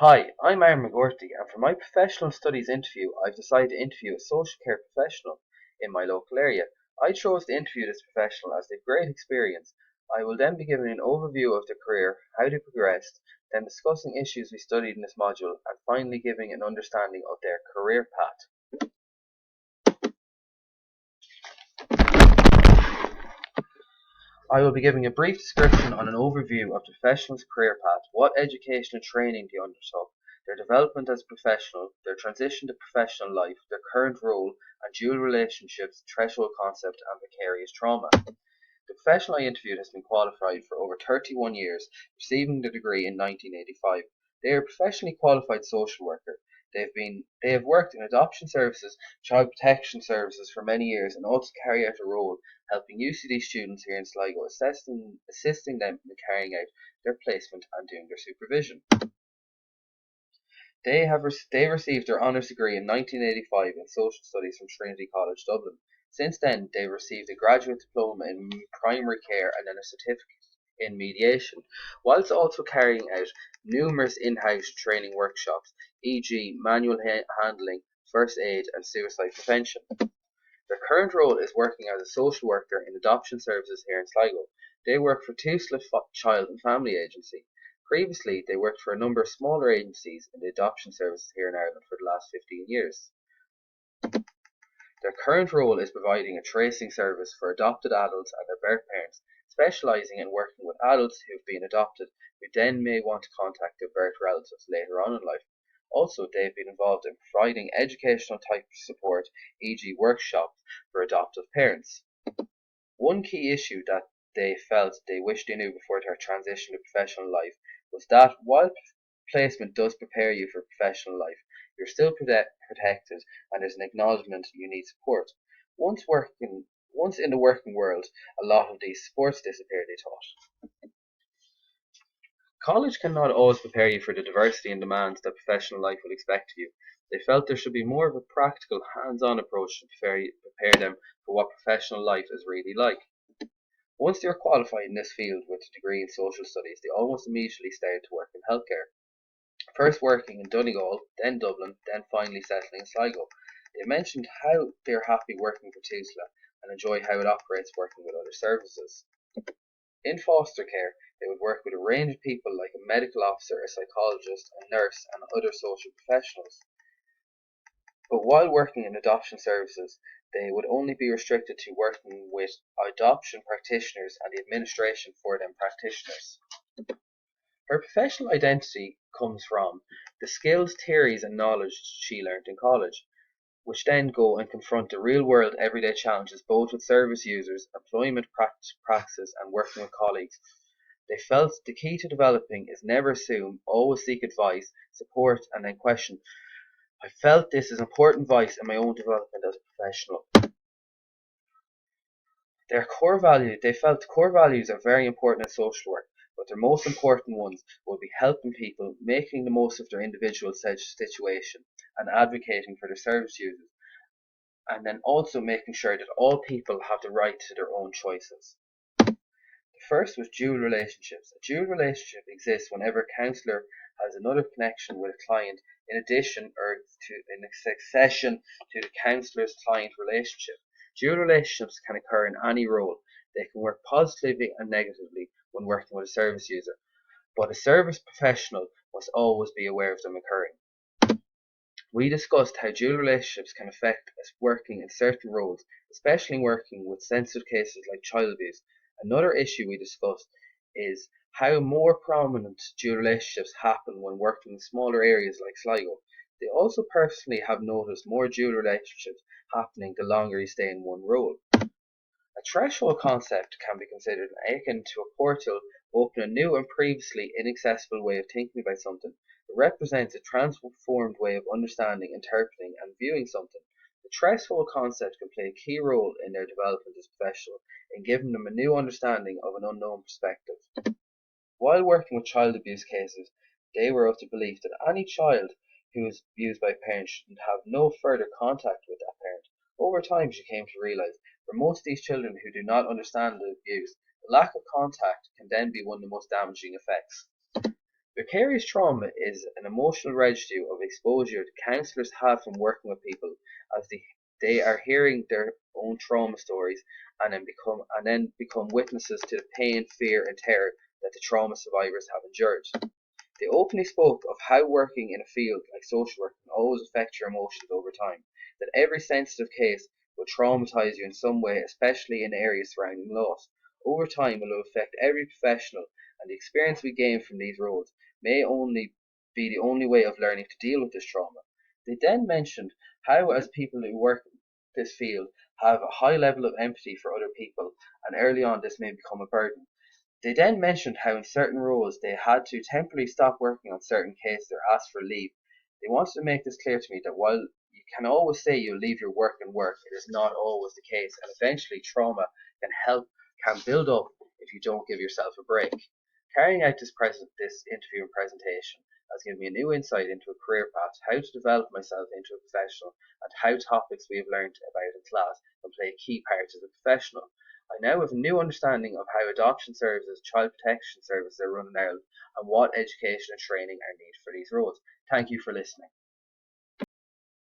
Hi, I'm McGourty, and for my professional studies interview, I've decided to interview a social care professional in my local area. I chose to interview this professional as they've great experience. I will then be giving an overview of their career, how they progressed, then discussing issues we studied in this module, and finally giving an understanding of their career path. I will be giving a brief description on an overview of the professional's career path, what education and training they undertook, their development as a professional, their transition to professional life, their current role, and dual relationships, threshold concept, and vicarious trauma. The professional I interviewed has been qualified for over 31 years, receiving the degree in 1985. They are a professionally qualified social worker. They have worked in adoption services, child protection services for many years, and also carry out a role helping UCD students here in Sligo, assisting them in carrying out their placement and doing their supervision. They received their honours degree in 1985 in social studies from Trinity College Dublin. Since then, they received a graduate diploma in primary care and then a certificate in mediation, whilst also carrying out numerous in-house training workshops, e.g. manual handling, first aid and suicide prevention. Their current role is working as a social worker in adoption services here in Sligo. They work for Tusla Child and Family Agency. Previously, they worked for a number of smaller agencies in the adoption services here in Ireland for the last 15 years. Their current role is providing a tracing service for adopted adults and their birth parents, specialising in working with adults who have been adopted who then may want to contact their birth relatives later on in life. Also, they have been involved in providing educational type support, e.g. workshops for adoptive parents. One key issue that they felt they wished they knew before their transition to professional life was that while placement does prepare you for professional life, you're still protected and there's an acknowledgement you need support. Once in the working world, a lot of these supports disappear, they thought. College cannot always prepare you for the diversity and demands that professional life will expect of you. They felt there should be more of a practical, hands-on approach to prepare them for what professional life is really like. Once they were qualified in this field with a degree in social studies, they almost immediately started to work in healthcare. First working in Donegal, then Dublin, then finally settling in Sligo. They mentioned how they are happy working for Tusla and enjoy how it operates working with other services. In foster care, they would work with a range of people like a medical officer, a psychologist, a nurse, and other social professionals. But while working in adoption services, they would only be restricted to working with adoption practitioners and the administration for them practitioners. Her professional identity comes from the skills, theories, and knowledge she learnt in college, which then go and confront the real world everyday challenges both with service users, employment practices, and working with colleagues. They felt the key to developing is never assume, always seek advice, support, and then question. I felt this is important advice in my own development as a professional. They felt core values are very important in social work, but their most important ones would be helping people, making the most of their individual situation, and advocating for their service users, and then also making sure that all people have the right to their own choices. The first was dual relationships. A dual relationship exists whenever a counsellor has another connection with a client in addition or in succession to the counsellor's client relationship. Dual relationships can occur in any role. They can work positively and negatively when working with a service user, but a service professional must always be aware of them occurring. We discussed how dual relationships can affect us working in certain roles, especially working with sensitive cases like child abuse. Another issue we discussed is how more prominent dual relationships happen when working in smaller areas like Sligo. They also personally have noticed more dual relationships happening the longer you stay in one role. A threshold concept can be considered akin to a portal opening a new and previously inaccessible way of thinking about something. It represents a transformed way of understanding, interpreting, and viewing something. The threshold concept can play a key role in their development as professionals in giving them a new understanding of an unknown perspective. While working with child abuse cases, they were of the belief that any child who is abused by a parent should have no further contact with that parent. Over time, she came to realize for most of these children who do not understand the abuse, the lack of contact can then be one of the most damaging effects. Vicarious trauma is an emotional residue of exposure counsellors have from working with people as they are hearing their own trauma stories and then become witnesses to the pain, fear, and terror that the trauma survivors have endured. They openly spoke of how working in a field like social work can always affect your emotions over time, that every sensitive case will traumatize you in some way, especially in areas surrounding loss. Over time, it will affect every professional, and the experience we gain from these roles may only be the only way of learning to deal with this trauma. They then mentioned how, as people who work in this field, have a high level of empathy for other people, and early on this may become a burden. They then mentioned how in certain roles they had to temporarily stop working on certain cases or ask for leave. They wanted to make this clear to me that while you can always say you'll leave your work and work, it is not always the case, and eventually trauma can build up if you don't give yourself a break. Carrying out this interview and presentation has given me a new insight into a career path, how to develop myself into a professional, and how topics we have learned about in class can play a key part as a professional. I now have a new understanding of how adoption services, child protection services are run in Ireland, and what education and training are needed for these roles. Thank you for listening.